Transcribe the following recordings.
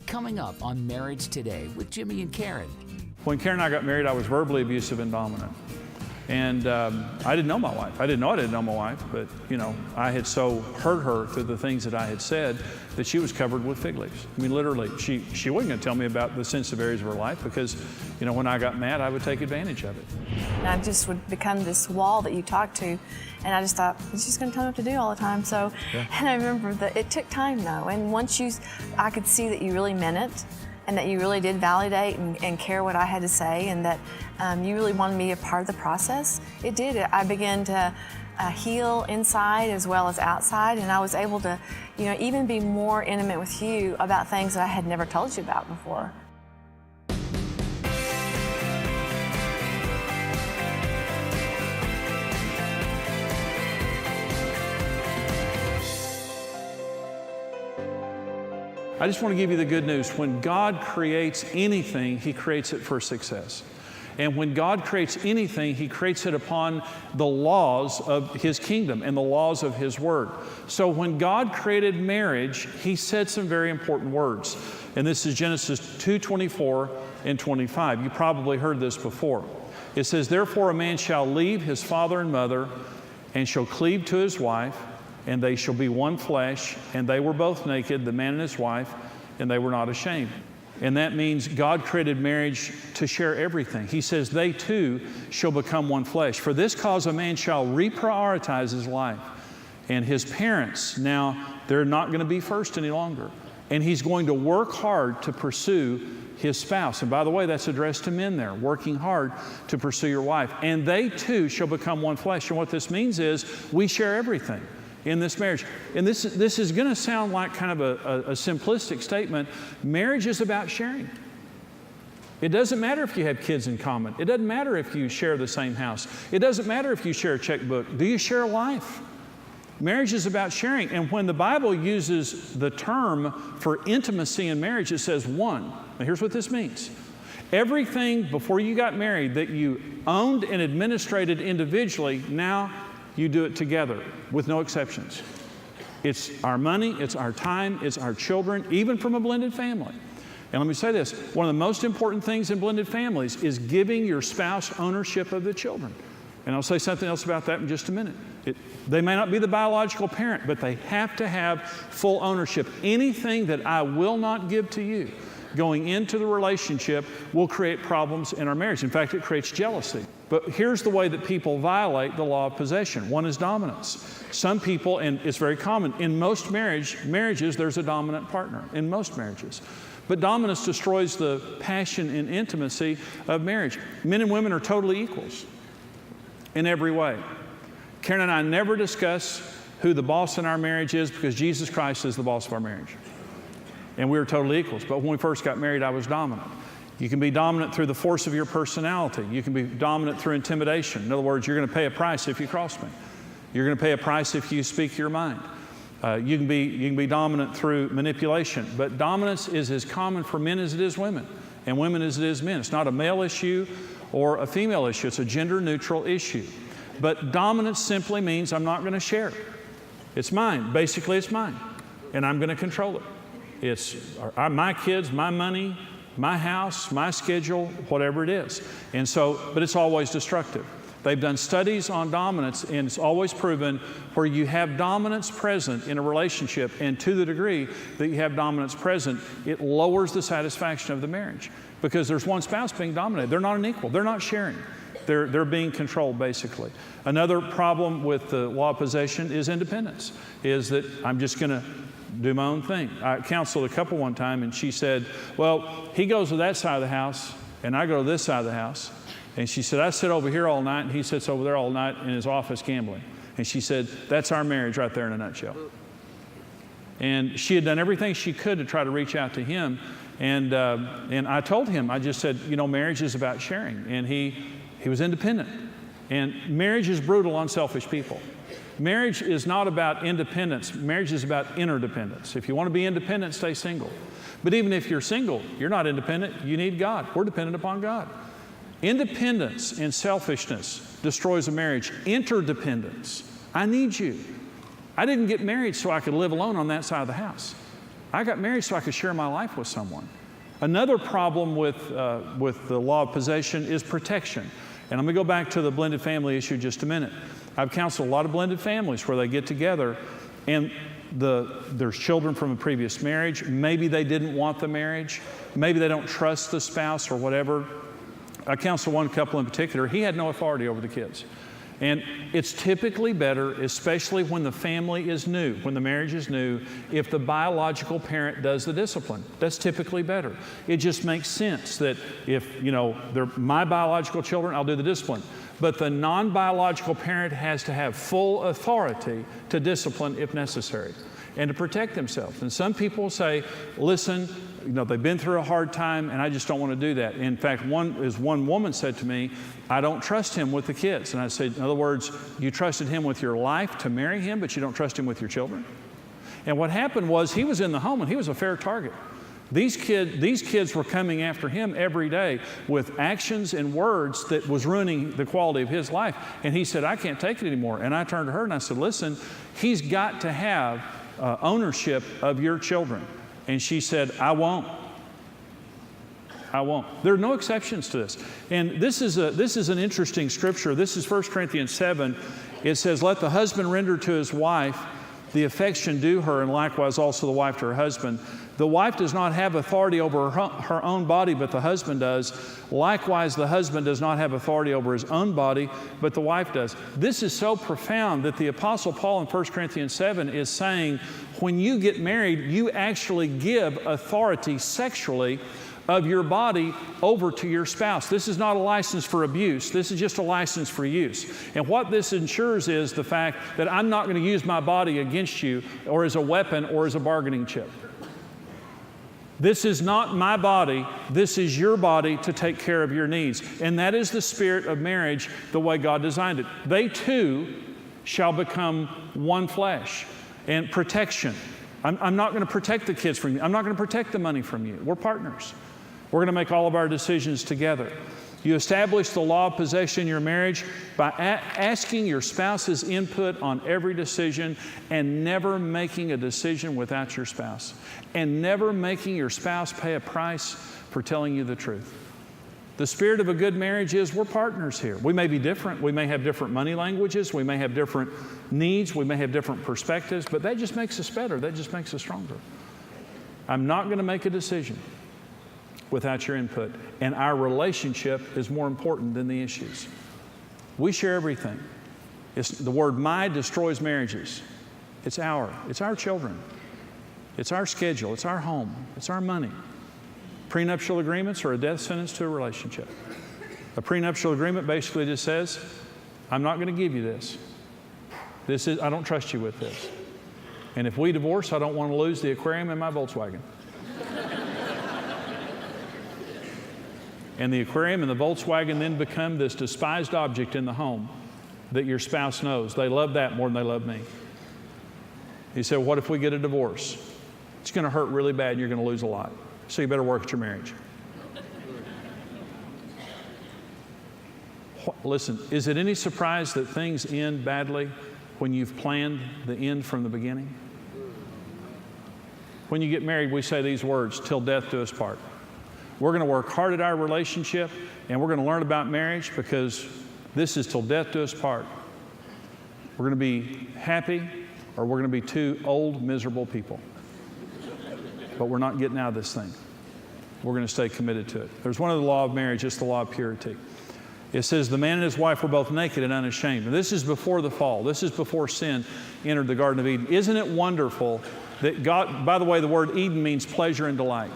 coming up on Marriage Today with Jimmy and Karen. When Karen and I got married, I was verbally abusive and dominant. And I didn't know my wife. I didn't know my wife, but I had so hurt her through the things that I had said that she was covered with fig leaves. I mean, literally, she wasn't going to tell me about the sensitive areas of her life because, when I got mad, I would take advantage of it. And I just would become this wall that you talk to, and I just thought, he's just going to tell me what to do all the time. So, yeah. And I remember that it took time though, and once I could see that you really meant it, and that you really did validate and care what I had to say, and that you really wanted me a part of the process. It did. I began to heal inside as well as outside, and I was able to, even be more intimate with you about things that I had never told you about before. I just want to give you the good news. When God creates anything, He creates it for success. And when God creates anything, He creates it upon the laws of His kingdom and the laws of His Word. So when God created marriage, He said some very important words. And this is Genesis 2:24 and 25. You probably heard this before. It says, "Therefore a man shall leave his father and mother, and shall cleave to his wife, and they shall be one flesh, and they were both naked, the man and his wife, and they were not ashamed." And that means God created marriage to share everything. He says, they too shall become one flesh. For this cause a man shall reprioritize his life. And his parents, now, they're not going to be first any longer. And he's going to work hard to pursue his spouse. And by the way, that's addressed to men there, working hard to pursue your wife. And they too shall become one flesh. And what this means is we share everything in this marriage. And this is going to sound like kind of a simplistic statement. Marriage is about sharing. It doesn't matter if you have kids in common. It doesn't matter if you share the same house. It doesn't matter if you share a checkbook. Do you share life? Marriage is about sharing. And when the Bible uses the term for intimacy in marriage, it says one. Now here's what this means. Everything before you got married that you owned and administrated individually, now you do it together with no exceptions. It's our money, it's our time, it's our children, even from a blended family. And let me say this, one of the most important things in blended families is giving your spouse ownership of the children. And I'll say something else about that in just a minute. They may not be the biological parent, but they have to have full ownership. Anything that I will not give to you going into the relationship will create problems in our marriage. In fact, it creates jealousy. But here's the way that people violate the law of possession. One is dominance. Some people, and it's very common, in most marriages, there's a dominant partner, in most marriages. But dominance destroys the passion and intimacy of marriage. Men and women are totally equals in every way. Karen and I never discuss who the boss in our marriage is because Jesus Christ is the boss of our marriage. And we were totally equals. But when we first got married, I was dominant. You can be dominant through the force of your personality. You can be dominant through intimidation. In other words, you're going to pay a price if you cross me. You're going to pay a price if you speak your mind. You can be dominant through manipulation. But dominance is as common for men as it is women, and women as it is men. It's not a male issue or a female issue. It's a gender-neutral issue. But dominance simply means I'm not going to share it. It's mine. Basically, it's mine, and I'm going to control it. It's my kids, my money, my house, my schedule, whatever it is. And so, but it's always destructive. They've done studies on dominance, and it's always proven where you have dominance present in a relationship, and to the degree that you have dominance present, it lowers the satisfaction of the marriage because there's one spouse being dominated. They're not an equal. They're not sharing. They're being controlled, basically. Another problem with the law of possession is independence, is that I'm just going to do my own thing. I counseled a couple one time, and she said, well, he goes to that side of the house, and I go to this side of the house. And she said, I sit over here all night, and he sits over there all night in his office gambling. And she said, that's our marriage right there in a nutshell. And she had done everything she could to try to reach out to him. And I told him, I just said, marriage is about sharing. And he was independent. And marriage is brutal on selfish people. Marriage is not about independence. Marriage is about interdependence. If you want to be independent, stay single. But even if you're single, you're not independent. You need God. We're dependent upon God. Independence and selfishness destroys a marriage. Interdependence. I need you. I didn't get married so I could live alone on that side of the house. I got married so I could share my life with someone. Another problem with the law of possession is protection. And I'm going to go back to the blended family issue just a minute. I've counseled a lot of blended families where they get together and there's children from a previous marriage. Maybe they didn't want the marriage. Maybe they don't trust the spouse or whatever. I counseled one couple in particular. He had no authority over the kids. And it's typically better, especially when the family is new, when the marriage is new, if the biological parent does the discipline. That's typically better. It just makes sense that if, they're my biological children, I'll do the discipline. But the non-biological parent has to have full authority to discipline if necessary and to protect themselves. And some people say, listen, they've been through a hard time and I just don't want to do that. In fact, one woman said to me, I don't trust him with the kids. And I said, in other words, you trusted him with your life to marry him, but you don't trust him with your children? And what happened was he was in the home and he was a fair target. These kids were coming after him every day with actions and words that was ruining the quality of his life. And he said, I can't take it anymore. And I turned to her and I said, listen, he's got to have ownership of your children. And she said, I won't. I won't. There are no exceptions to this. And this is an interesting scripture. This is 1 Corinthians 7. It says, let the husband render to his wife the affection due her, and likewise also the wife to her husband. The wife does not have authority over her own body, but the husband does. Likewise, the husband does not have authority over his own body, but the wife does. This is so profound that the Apostle Paul in 1 Corinthians 7 is saying, when you get married, you actually give authority sexually of your body over to your spouse. This is not a license for abuse. This is just a license for use. And what this ensures is the fact that I'm not going to use my body against you or as a weapon or as a bargaining chip. This is not my body. This is your body to take care of your needs. And that is the spirit of marriage, the way God designed it. They too shall become one flesh. And protection. I'm not going to protect the kids from you. I'm not going to protect the money from you. We're partners. We're going to make all of our decisions together. You establish the law of possession in your marriage by asking your spouse's input on every decision and never making a decision without your spouse. And never making your spouse pay a price for telling you the truth. The spirit of a good marriage is we're partners here. We may be different. We may have different money languages. We may have different needs. We may have different perspectives, but that just makes us better. That just makes us stronger. I'm not going to make a decision without your input. And our relationship is more important than the issues. We share everything. The word "my" destroys marriages. It's our children. It's our schedule. It's our home. It's our money. Prenuptial agreements are a death sentence to a relationship. A prenuptial agreement basically just says, I'm not going to give you this. I don't trust you with this. And if we divorce, I don't want to lose the aquarium in my Volkswagen. And the aquarium and the Volkswagen then become this despised object in the home that your spouse knows. They love that more than they love me. He said, what if we get a divorce? It's going to hurt really bad and you're going to lose a lot. So you better work at your marriage. Listen, is it any surprise that things end badly when you've planned the end from the beginning? When you get married, we say these words, till death do us part. We're going to work hard at our relationship and we're going to learn about marriage because this is till death do us part. We're going to be happy or we're going to be two old, miserable people. But we're not getting out of this thing. We're going to stay committed to it. There's one other law of marriage, it's the law of purity. It says the man and his wife were both naked and unashamed. And this is before the fall. This is before sin entered the Garden of Eden. Isn't it wonderful that God, by the way, the word Eden means pleasure and delight.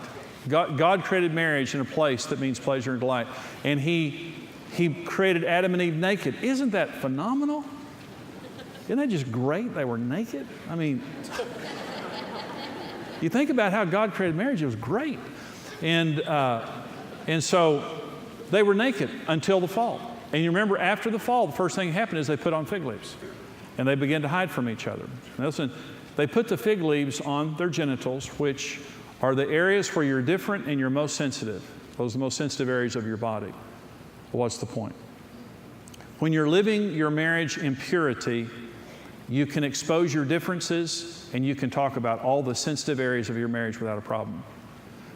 God created marriage in a place that means pleasure and delight. And He created Adam and Eve naked. Isn't that phenomenal? Isn't that just great? They were naked. I mean, you think about how God created marriage, it was great. And so they were naked until the fall. And you remember after the fall, the first thing that happened is they put on fig leaves. And they began to hide from each other. Now listen, they put the fig leaves on their genitals, which are the areas where you're different and you're most sensitive. Those are the most sensitive areas of your body. Well, what's the point? When you're living your marriage in purity, You can expose your differences and you can talk about all the sensitive areas of your marriage without a problem.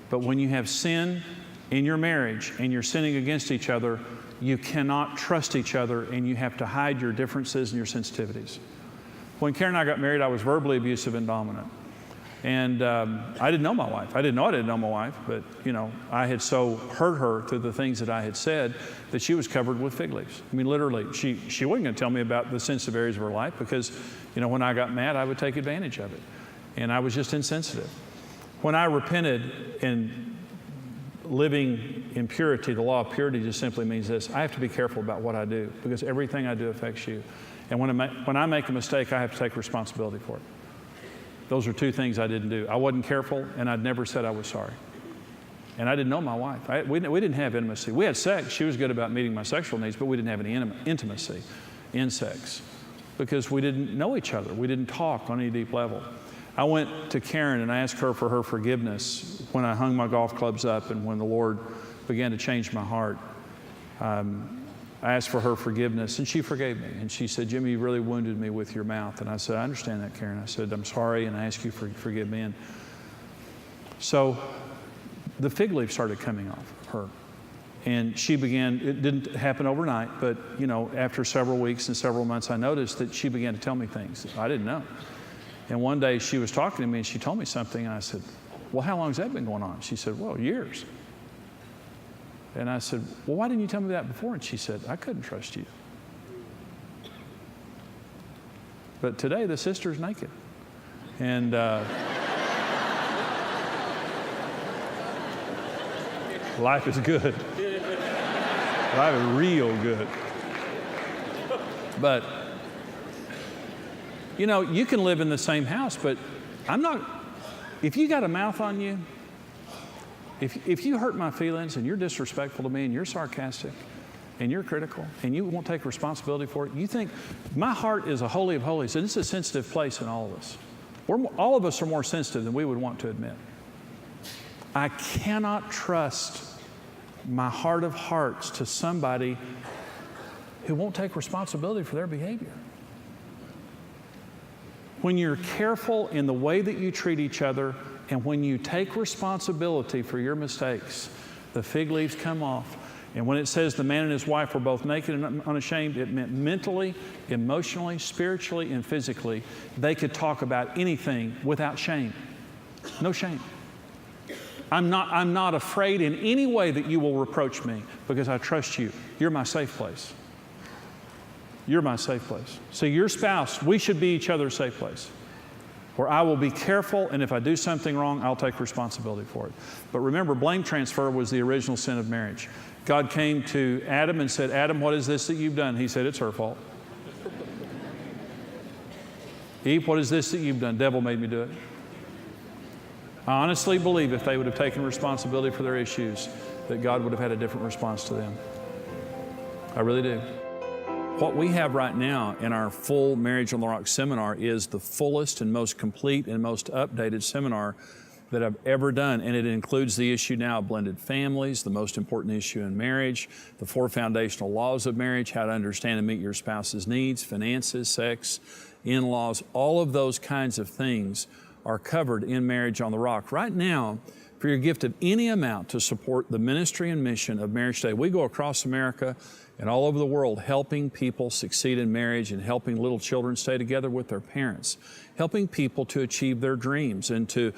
But when you have sin in your marriage and you're sinning against each other, you cannot trust each other and you have to hide your differences and your sensitivities. When Karen and I got married, I was verbally abusive and dominant. And I didn't know my wife. I didn't know my wife, but I had so hurt her through the things that I had said that she was covered with fig leaves. I mean, literally, she wasn't going to tell me about the sensitive areas of her life because, when I got mad, I would take advantage of it. And I was just insensitive. When I repented and living in purity, the law of purity just simply means this: I have to be careful about what I do because everything I do affects you. And when I make a mistake, I have to take responsibility for it. Those are two things I didn't do. I wasn't careful, and I'd never said I was sorry. And I didn't know my wife. We didn't have intimacy. We had sex. She was good about meeting my sexual needs, but we didn't have any intimacy in sex because we didn't know each other. We didn't talk on any deep level. I went to Karen and I asked her for her forgiveness when I hung my golf clubs up and when the Lord began to change my heart. I asked for her forgiveness, and she forgave me. And she said, "Jimmy, you really wounded me with your mouth." And I said, "I understand that, Karen." I said, "I'm sorry, and I ask you to forgive me." And so the fig leaf started coming off her. And she began, it didn't happen overnight, but after several weeks and several months, I noticed that she began to tell me things that I didn't know. And one day she was talking to me and she told me something, and I said, "Well, how long has that been going on?" She said, "Well, years." And I said, "Well, why didn't you tell me that before?" And she said, "I couldn't trust you." But today the sister's naked. And life is good. Life is real good. But, you can live in the same house, but if you got a mouth on you, if you hurt my feelings and you're disrespectful to me and you're sarcastic and you're critical and you won't take responsibility for it, you think my heart is a holy of holies, and it's a sensitive place in all of us. All of us are more sensitive than we would want to admit. I cannot trust my heart of hearts to somebody who won't take responsibility for their behavior. When you're careful in the way that you treat each other, and when you take responsibility for your mistakes, the fig leaves come off. And when it says the man and his wife were both naked and unashamed, it meant mentally, emotionally, spiritually, and physically, they could talk about anything without shame. No shame. I'm not afraid in any way that you will reproach me because I trust you. You're my safe place. You're my safe place. So your spouse, we should be each other's safe place, where I will be careful, and if I do something wrong, I'll take responsibility for it. But remember, blame transfer was the original sin of marriage. God came to Adam and said, "Adam, what is this that you've done?" He said, "It's her fault." "Eve, what is this that you've done?" "Devil made me do it." I honestly believe if they would have taken responsibility for their issues, that God would have had a different response to them. I really do. What we have right now in our full Marriage on the Rock seminar is the fullest and most complete and most updated seminar that I've ever done. And it includes the issue now of blended families, the most important issue in marriage, the 4 foundational laws of marriage, how to understand and meet your spouse's needs, finances, sex, in-laws, all of those kinds of things are covered in Marriage on the Rock. Right now, for your gift of any amount to support the ministry and mission of Marriage Today, we go across America and all over the world helping people succeed in marriage and helping little children stay together with their parents, helping people to achieve their dreams and to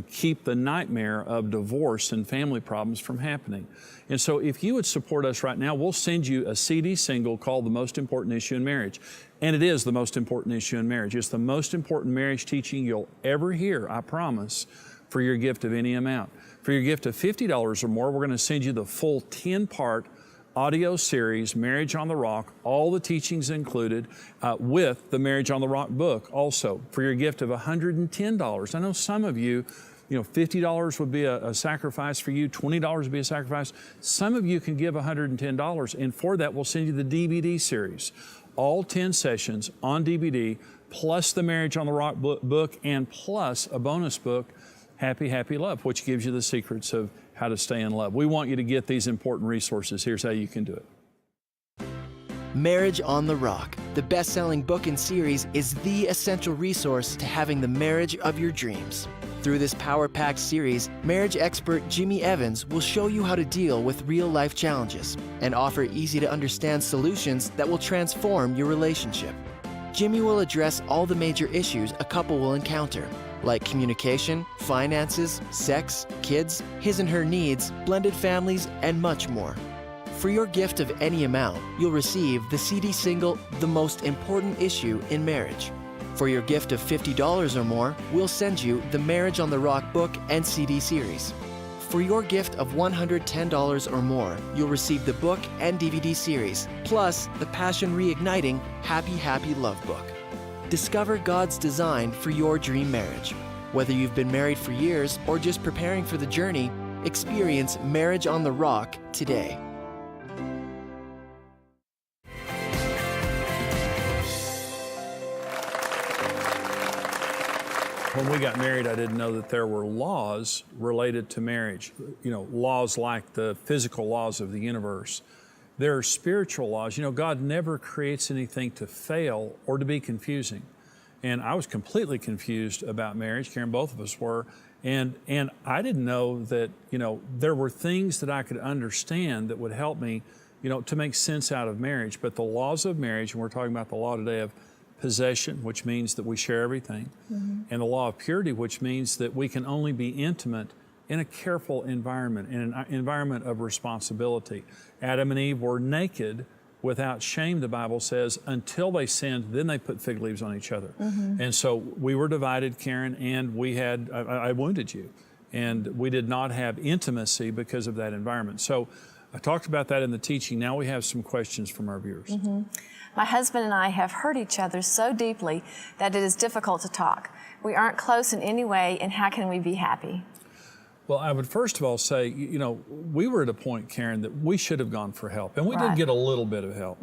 keep the nightmare of divorce and family problems from happening. And so if you would support us right now, we'll send you a CD single called The Most Important Issue in Marriage. And it is the most important issue in marriage. It's the most important marriage teaching you'll ever hear, I promise, for your gift of any amount. For your gift of $50 or more, we're going to send you the full 10-part audio series, Marriage on the Rock, all the teachings included, with the Marriage on the Rock book also. For your gift of $110, I know some of you, $50 would be a sacrifice for you, $20 would be a sacrifice. Some of you can give $110, and for that, we'll send you the DVD series, all 10 sessions on DVD, plus the Marriage on the Rock book, and plus a bonus book, Happy, Happy Love, which gives you the secrets of how to stay in love. We want you to get these important resources. Here's how you can do it. Marriage on the Rock, The best-selling book and series is the essential resource to having the marriage of your dreams. Through this power-packed series, marriage expert Jimmy Evans will show you how to deal with real-life challenges and offer easy-to-understand solutions that will transform your relationship. Jimmy will address all the major issues a couple will encounter, like communication, finances, sex, kids, his and her needs, blended families, and much more. For your gift of any amount, you'll receive the CD single, The Most Important Issue in Marriage. For your gift of $50 or more, we'll send you the Marriage on the Rock book and CD series. For your gift of $110 or more, you'll receive the book and DVD series, plus the Passion Reigniting Happy Happy Love book. Discover God's design for your dream marriage. Whether you've been married for years or just preparing for the journey, experience Marriage on the Rock today. When we got married, I didn't know that there were laws related to marriage. You know, laws like the physical laws of the universe. There are spiritual laws. You know, God never creates anything to fail or to be confusing. And I was completely confused about marriage. Karen, both of us were. And I didn't know that, you know, there were things that I could understand that would help me, you know, to make sense out of marriage. But the laws of marriage, and we're talking about the law today of possession, which means that we share everything, and the law of purity, which means that we can only be intimate in a careful environment, in an environment of responsibility. Adam and Eve were naked without shame, the Bible says, until they sinned, then they put fig leaves on each other. And so we were divided, Karen, and we had, I wounded you, and we did not have intimacy because of that environment. So I talked about that in the teaching. Now we have some questions from our viewers. My husband and I have hurt each other so deeply that it is difficult to talk. We aren't close in any way, and how can we be happy? Well, I would first of all say, you know, we were at a point, Karen, that we should have gone for help. And we did get a little bit of help.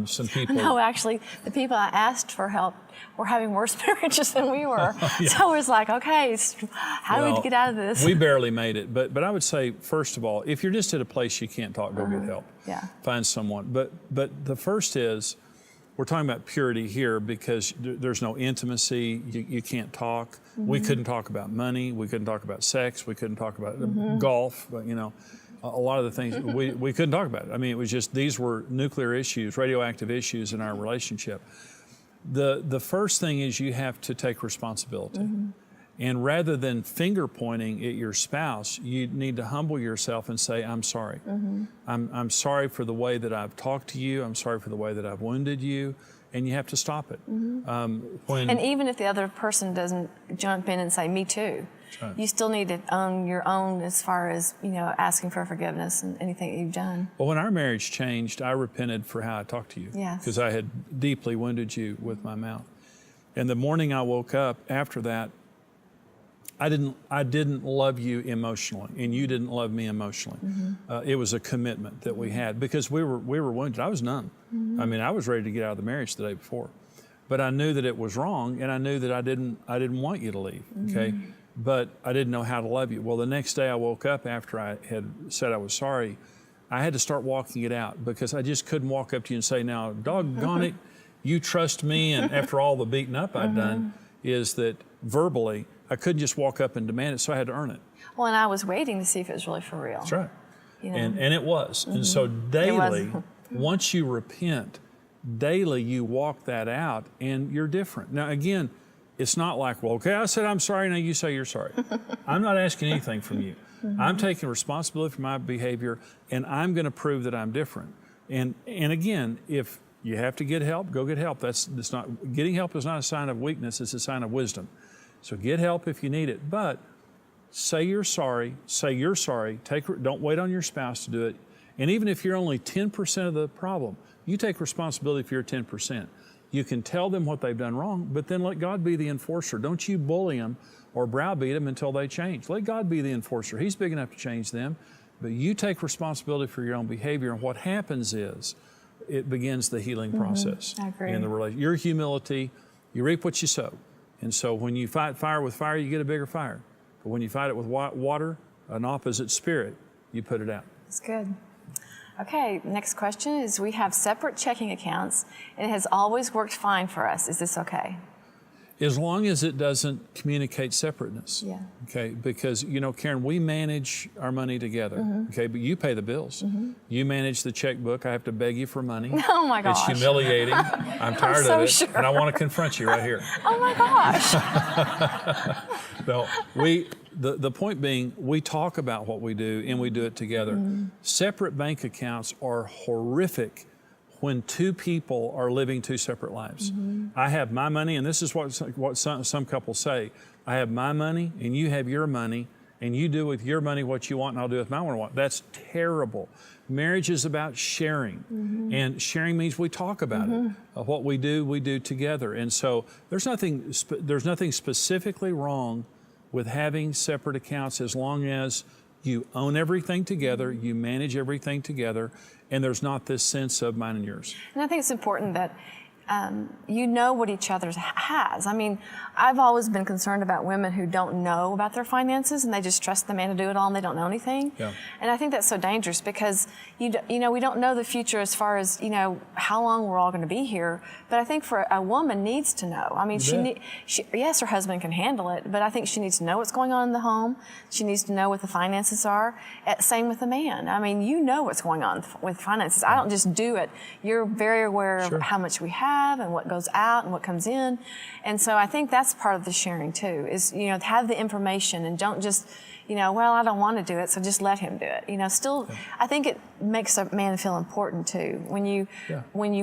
Some people... No, actually, the people I asked for help were having worse marriages than we were. So it was like, okay, how do we get out of this? We barely made it. But I would say, first of all, if you're just at a place you can't talk, go get help. Find someone. But the first is, we're talking about purity here because there's no intimacy. You can't talk. We couldn't talk about money. We couldn't talk about sex. We couldn't talk about golf. But, you know, a lot of the things we couldn't talk about. I mean, it was just, these were nuclear issues, radioactive issues in our relationship. The first thing is you have to take responsibility. And rather than finger pointing at your spouse, you need to humble yourself and say, I'm sorry. I'm sorry for the way that I've talked to you. I'm sorry for the way that I've wounded you. And you have to stop it. And even if the other person doesn't jump in and say, me too, you still need to own your own as far as, you know, asking for forgiveness and anything that you've done. Well, when our marriage changed, I repented for how I talked to you. Because I had deeply wounded you with my mouth. And the morning I woke up after that, I didn't love you emotionally, and you didn't love me emotionally. It was a commitment that we had because we were wounded. I was numb. I mean, I was ready to get out of the marriage the day before, but I knew that it was wrong, and I knew that I didn't want you to leave. Okay, but I didn't know how to love you. Well, the next day I woke up after I had said I was sorry. I had to start walking it out because I just couldn't walk up to you and say, "Now, doggone it, you trust me." And after all the beating up I'd done, is that verbally. I couldn't just walk up and demand it, so I had to earn it. Well, and I was waiting to see if it was really for real. That's right. You know? And it was. And so daily, once you repent, daily you walk that out and you're different. Now, again, it's not like, well, okay, I said I'm sorry, now you say you're sorry. I'm not asking anything from you. I'm taking responsibility for my behavior, and I'm going to prove that I'm different. And again, if you have to get help, go get help. Getting help is not a sign of weakness, it's a sign of wisdom. So get help if you need it, but say you're sorry, don't wait on your spouse to do it. And even if you're only 10% of the problem, you take responsibility for your 10%. You can tell them what they've done wrong, but then let God be the enforcer. Don't you bully them or browbeat them until they change. Let God be the enforcer. He's big enough to change them, but you take responsibility for your own behavior, and what happens is it begins the healing process. I agree. In the relationship. Your humility, you reap what you sow. And so when you fight fire with fire, you get a bigger fire. But when you fight it with water, an opposite spirit, you put it out. That's good. Okay, next question is, we have separate checking accounts and it has always worked fine for us. Is this okay? As long as it doesn't communicate separateness. Yeah. Okay, because, you know, Karen, we manage our money together, okay, but you pay the bills. You manage the checkbook. I have to beg you for money. Oh my gosh. It's humiliating. I'm tired so of it, sure. and I want to confront you right here. Oh my gosh. No, the point being, we talk about what we do and we do it together. Separate bank accounts are horrific when two people are living two separate lives. I have my money, and this is what some couples say. I have my money and you have your money, and you do with your money what you want and I'll do with my money what. That's terrible. Marriage is about sharing, and sharing means we talk about it. What we do together. And so there's nothing specifically wrong with having separate accounts as long as you own everything together, you manage everything together, and there's not this sense of mine and yours. And I think it's important that you know what each other has. I mean, I've always been concerned about women who don't know about their finances and they just trust the man to do it all and they don't know anything. Yeah. And I think that's so dangerous because, you know, we don't know the future as far as, you know, how long we're all going to be here. But I think for a woman needs to know. I mean, yes, her husband can handle it, but I think she needs to know what's going on in the home. She needs to know what the finances are. Same with the man. I mean, you know what's going on with finances. I don't just do it. You're very aware of how much we have and what goes out and what comes in. And so I think that's part of the sharing too, is, you know, have the information and don't just, you know, well, I don't want to do it, so just let him do it. You know, still, I think it makes a man feel important too, when you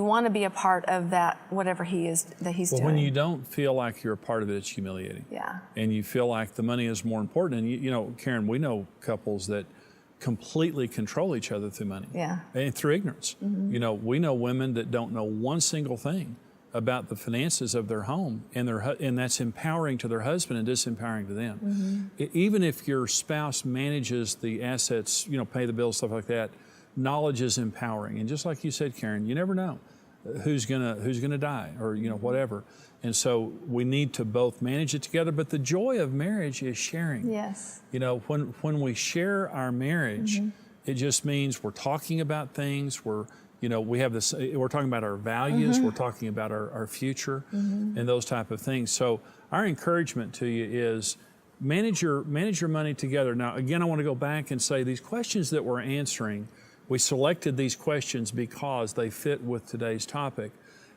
want to be a part of that, whatever he's doing. When you don't feel like you're a part of it, it's humiliating. Yeah. And you feel like the money is more important. And you know, Karen, we know couples that completely control each other through money. Yeah. And through ignorance. You know, we know women that don't know one single thing about the finances of their home, and that's empowering to their husband and disempowering to them. Even if your spouse manages the assets, you know, pay the bills, stuff like that, knowledge is empowering. And just like you said, Karen, you never know who's gonna die, or, you know, whatever. And so we need to both manage it together. But the joy of marriage is sharing. Yes. You know, when we share our marriage, it just means we're talking about things. You know, we have this. We're talking about our values. We're talking about our future, and those type of things. So our encouragement to you is manage your money together. Now, again, I want to go back and say these questions that we're answering. We selected these questions because they fit with today's topic.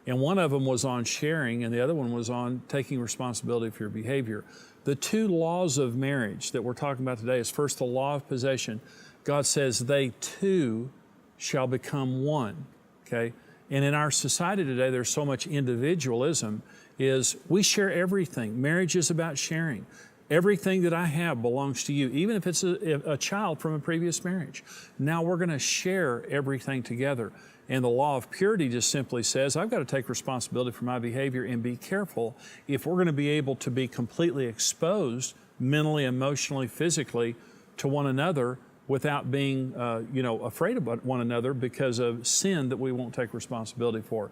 And one of them was on sharing, and the other one was on taking responsibility for your behavior. The two laws of marriage that we're talking about today is, first, the law of possession. God says they two shall become one, okay? And in our society today, there's so much individualism, is we share everything. Marriage is about sharing. Everything that I have belongs to you, even if it's a child from a previous marriage. Now we're going to share everything together. And the law of purity just simply says, I've got to take responsibility for my behavior and be careful if we're going to be able to be completely exposed mentally, emotionally, physically to one another without being, afraid of one another because of sin that we won't take responsibility for.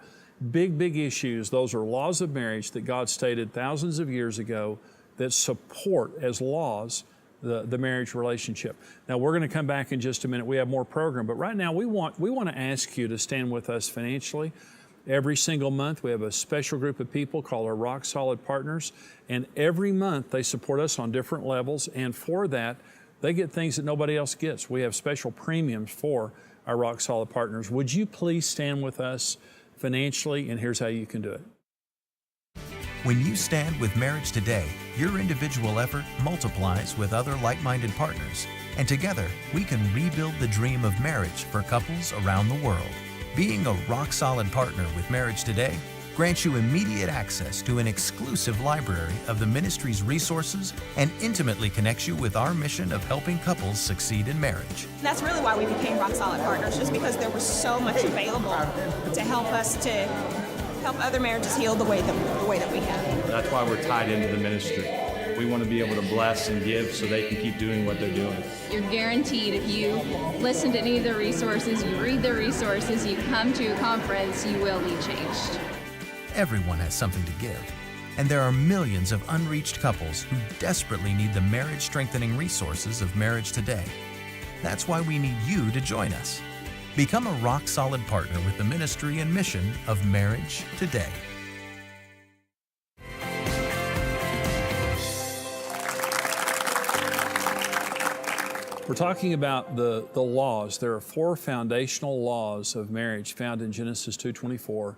Big, big issues. Those are laws of marriage that God stated thousands of years ago that support as laws the marriage relationship. Now, we're going to come back in just a minute. We have more program, but right now we want to ask you to stand with us financially. Every single month we have a special group of people called our Rock Solid Partners, and every month they support us on different levels, and for that they get things that nobody else gets. We have special premiums for our Rock Solid Partners. Would you please stand with us financially, and here's how you can do it. When you stand with Marriage Today, your individual effort multiplies with other like-minded partners, and together we can rebuild the dream of marriage for couples around the world. Being a rock-solid partner with Marriage Today grants you immediate access to an exclusive library of the ministry's resources and intimately connects you with our mission of helping couples succeed in marriage. That's really why we became Rock Solid Partners, just because there was so much available to help us to help other marriages heal the way that we have. That's why we're tied into the ministry. We want to be able to bless and give so they can keep doing what they're doing. You're guaranteed if you listen to any of the resources, you read the resources, you come to a conference, you will be changed. Everyone has something to give, and there are millions of unreached couples who desperately need the marriage-strengthening resources of Marriage Today. That's why we need you to join us. Become a rock-solid partner with the ministry and mission of Marriage Today. We're talking about the laws. There are 4 foundational laws of marriage found in Genesis 2:24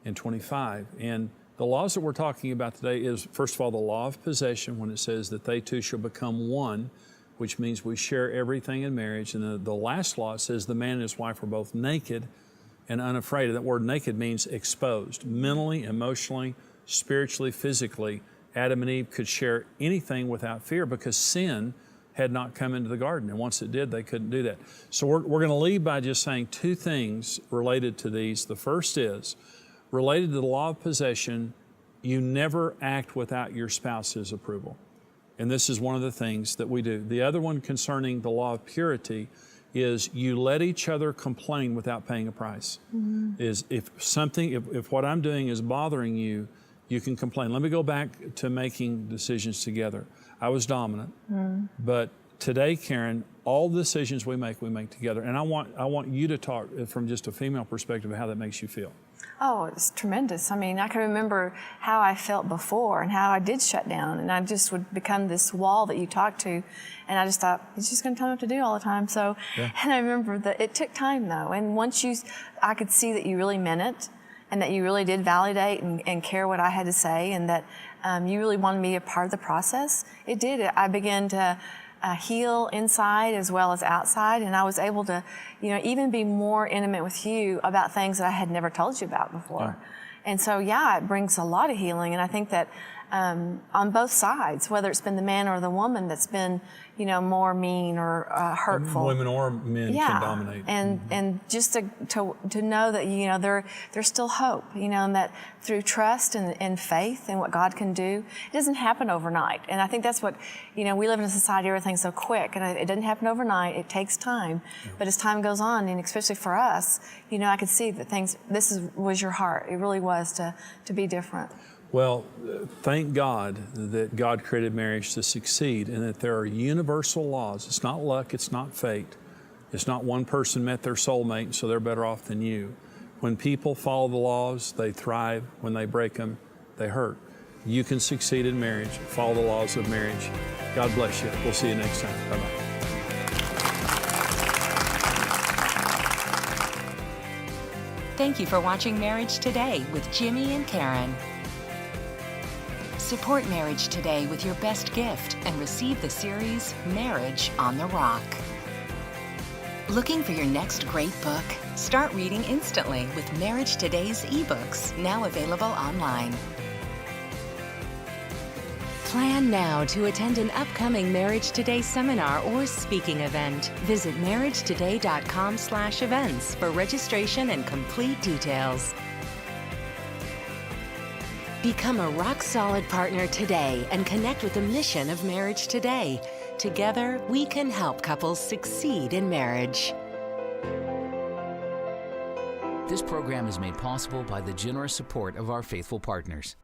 and 25. And the laws that we're talking about today is, first of all, the law of possession, when it says that they two shall become one, which means we share everything in marriage. And the last law says the man and his wife are both naked and unafraid. That word naked means exposed, mentally, emotionally, spiritually, physically. Adam and Eve could share anything without fear because sin had not come into the garden. And once it did, they couldn't do that. So we're going to leave by just saying 2 things related to these. The first is, related to the law of possession, you never act without your spouse's approval. And this is one of the things that we do. The other one concerning the law of purity is you let each other complain without paying a price. Is if what I'm doing is bothering you, you can complain. Let me go back to making decisions together. I was dominant, but today, Karen, all decisions we make together. And I want you to talk from just a female perspective of how that makes you feel. Oh, it's tremendous. I mean, I can remember how I felt before and how I did shut down, and I just would become this wall that you talk to, and I just thought, he's just going to tell me what to do all the time. So, and I remember that it took time though, and once I could see that you really meant it, and that you really did validate and care what I had to say, and that you really wanted me a part of the process. It did. I began to heal inside as well as outside, and I was able to, even be more intimate with you about things that I had never told you about before. And so, it brings a lot of healing, and I think that on both sides, whether it's been the man or the woman that's been, more mean or hurtful. Women or men can dominate. And just to know that, there's still hope, and that through trust and faith in what God can do, it doesn't happen overnight. And I think that's what, we live in a society, everything's so quick, and it doesn't happen overnight. It takes time. But as time goes on, and especially for us, I could see that was your heart. It really was to be different. Well, thank God that God created marriage to succeed, and that there are universal laws. It's not luck, it's not fate. It's not one person met their soulmate, so they're better off than you. When people follow the laws, they thrive. When they break them, they hurt. You can succeed in marriage. Follow the laws of marriage. God bless you. We'll see you next time. Bye-bye. Thank you for watching Marriage Today with Jimmy and Karen. Support Marriage Today with your best gift and receive the series Marriage on the Rock. Looking for your next great book? Start reading instantly with Marriage Today's ebooks, now available online. Plan now to attend an upcoming Marriage Today seminar or speaking event. Visit marriagetoday.com/events for registration and complete details. Become a rock-solid partner today and connect with the mission of Marriage Today. Together, we can help couples succeed in marriage. This program is made possible by the generous support of our faithful partners.